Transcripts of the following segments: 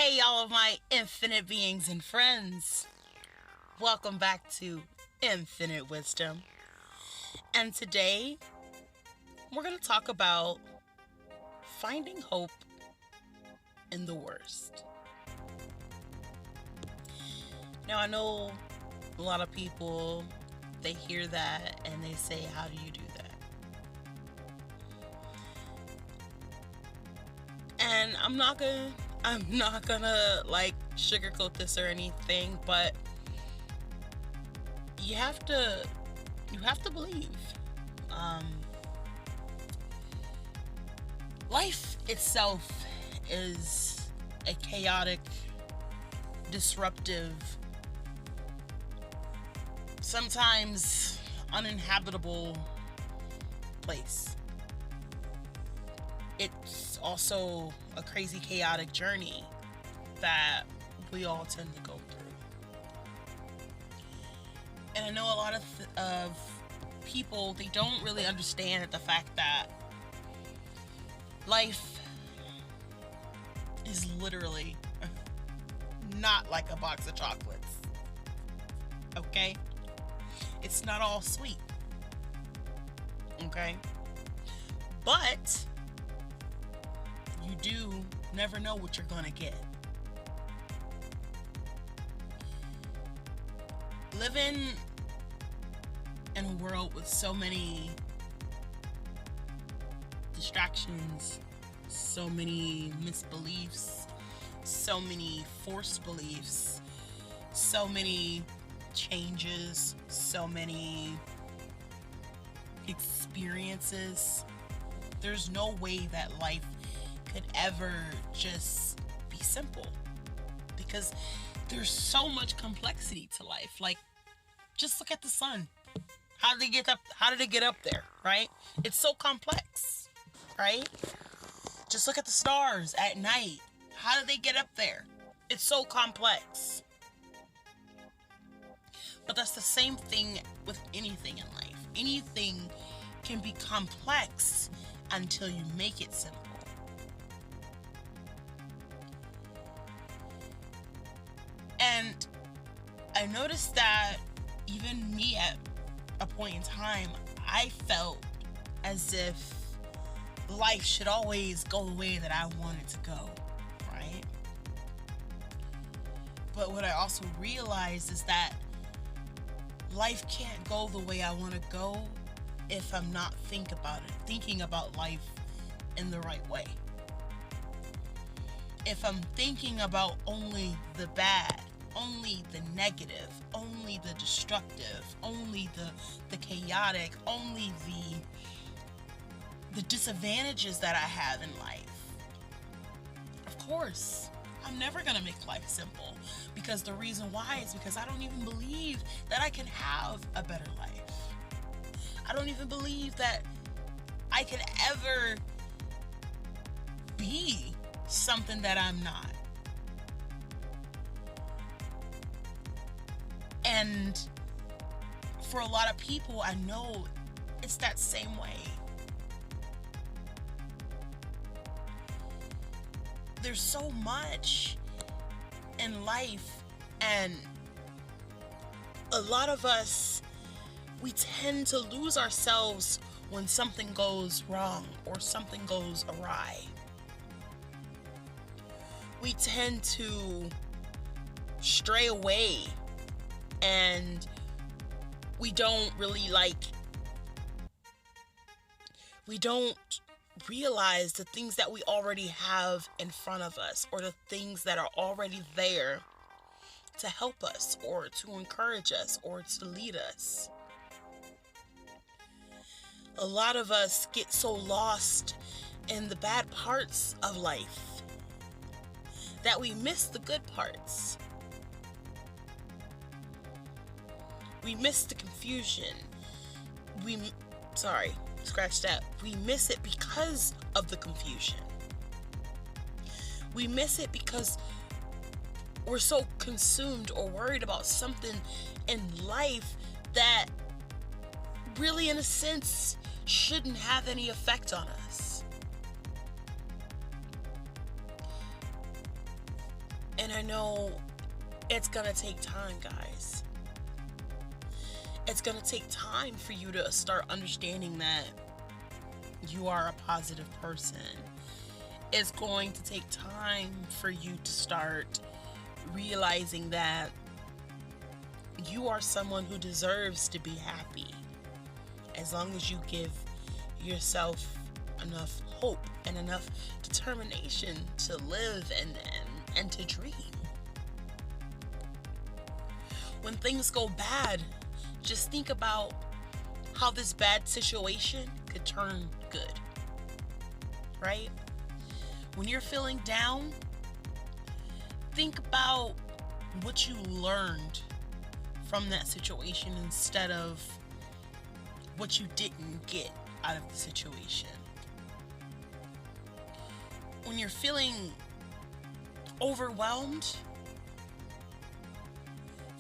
Hey, all of my infinite beings and friends. Welcome back to Infinite Wisdom. And today, we're going to talk about finding hope in the worst. Now, I know a lot of people, they hear that and they say, how do you do that? And I'm not gonna sugarcoat this or anything, but you have to believe. Life itself is a chaotic, disruptive, sometimes uninhabitable place. It's also a crazy, chaotic journey that we all tend to go through. And I know a lot of people, they don't really understand the fact that life is literally not like a box of chocolates. Okay? It's not all sweet. Okay? But you do never know what you're gonna get. Living in a world with so many distractions, so many misbeliefs, so many forced beliefs, so many changes, so many experiences, there's no way that life could ever just be simple, because there's so much complexity to life. Like, just look at the sun. How did it get up there, right? It's so complex, right? Just look at the stars at night. How did they get up there? It's so complex. But that's the same thing with anything in life. Anything can be complex until you make it simple. And I noticed that even me at a point in time, I felt as if life should always go the way that I want it to go, right? But what I also realized is that life can't go the way I want to go if I'm not thinking about life in the right way. If I'm thinking about only the bad, only the negative, only the destructive, only the chaotic, only the disadvantages that I have in life, of course, I'm never gonna make life simple. Because the reason why is because I don't even believe that I can have a better life. I don't even believe that I can ever be something that I'm not. And for a lot of people, I know it's that same way. There's so much in life, and a lot of us, we tend to lose ourselves when something goes wrong or something goes awry. We tend to stray away, and we don't realize the things that we already have in front of us, or the things that are already there to help us or to encourage us or to lead us. A lot of us get so lost in the bad parts of life that we miss the good parts. We miss the confusion. Scratch that. We miss it because of the confusion. We miss it because we're so consumed or worried about something in life that really, in a sense, shouldn't have any effect on us. And I know it's gonna take time, guys. It's gonna take time for you to start understanding that you are a positive person. It's going to take time for you to start realizing that you are someone who deserves to be happy, as long as you give yourself enough hope and enough determination to live and to dream. When things go bad, just think about how this bad situation could turn good, right? When you're feeling down, think about what you learned from that situation instead of what you didn't get out of the situation. When you're feeling overwhelmed,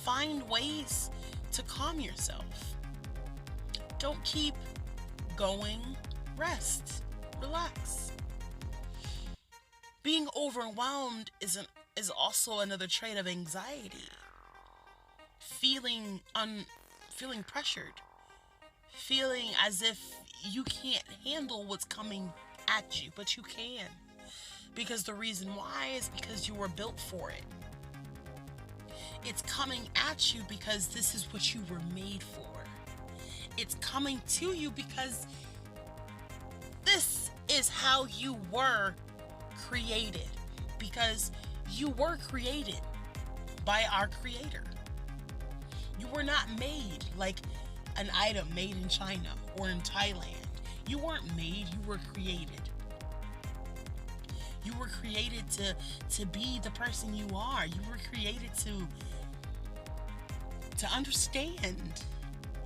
find ways to calm yourself. Don't keep going. Rest. Relax. Being overwhelmed is also another trait of anxiety. Feeling pressured. Feeling as if you can't handle what's coming at you, but you can. Because the reason why is because you were built for it. It's coming at you because this is what you were made for. It's coming to you because this is how you were created. Because you were created by our Creator. You were not made like an item made in China or in Thailand. You weren't made, you were created. You were created to be the person you are. You were created to understand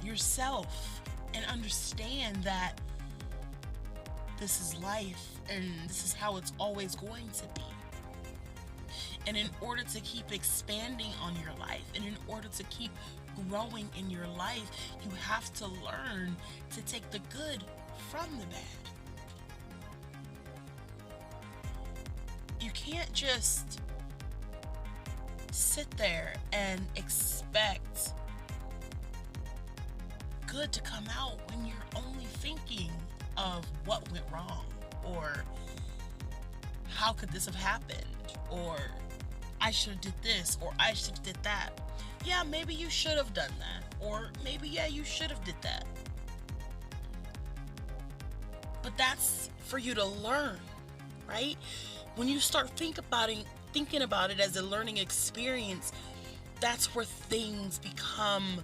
yourself and understand that this is life and this is how it's always going to be. And in order to keep expanding on your life and in order to keep growing in your life, you have to learn to take the good from the bad. You can't just sit there and expect good to come out when you're only thinking of what went wrong, or how could this have happened, or I should have did this, or I should have did that. Yeah, maybe you should have done that, or maybe you should have did that. But that's for you to learn, right? When you start thinking about it as a learning experience, that's where things become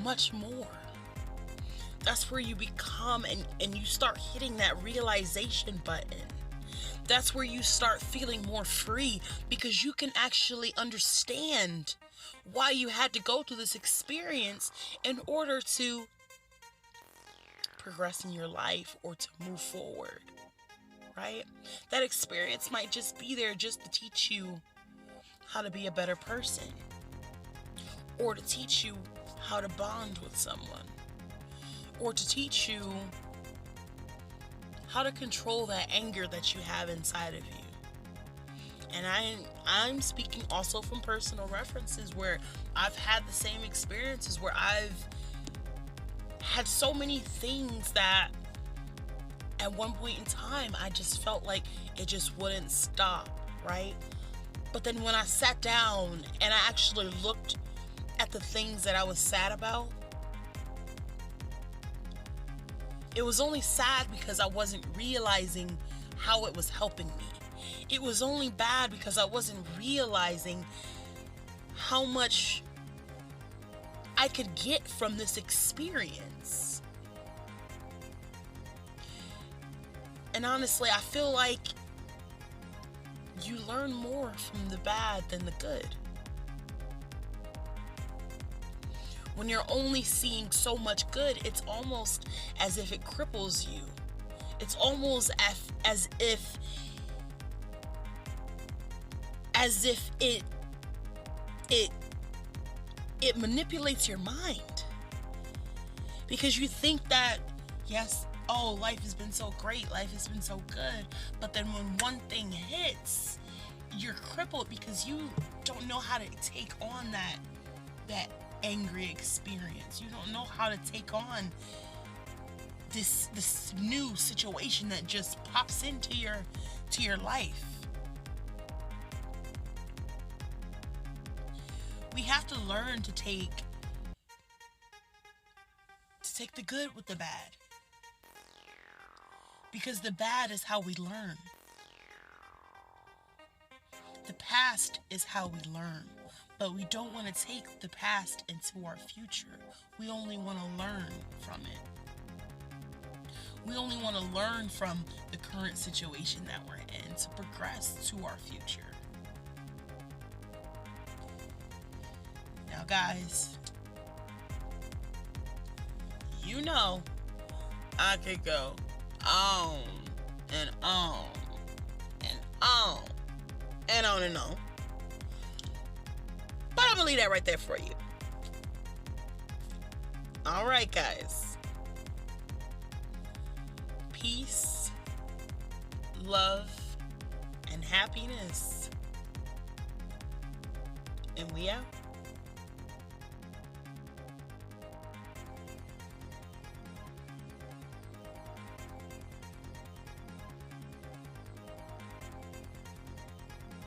much more. That's where you become and you start hitting that realization button. That's where you start feeling more free, because you can actually understand why you had to go through this experience in order to progress in your life or to move forward, right? That experience might just be there just to teach you how to be a better person, or to teach you how to bond with someone, or to teach you how to control that anger that you have inside of you. And I'm speaking also from personal references where I've had the same experiences, where I've had so many things that at one point in time I just felt like it just wouldn't stop, right? But then when I sat down and I actually looked at the things that I was sad about, it was only sad because I wasn't realizing how it was helping me. It was only bad because I wasn't realizing how much I could get from this experience. And honestly, I feel like you learn more from the bad than the good. When you're only seeing so much good, it's almost as if it cripples you. It's almost as if it manipulates your mind. Because you think that, yes, oh, life has been so great, life has been so good. But then when one thing hits, you're crippled because you don't know how to take on that angry experience. You don't know how to take on this new situation that just pops into your life. We have to learn to take the good with the bad. Because the bad is how we learn. The past is how we learn. But we don't want to take the past into our future. We only want to learn from it. We only want to learn from the current situation that we're in to progress to our future. Now, guys, you know I could go on and on and on and on and on. But I'm going to leave that right there for you. All right, guys. Peace, love, and happiness. And we out.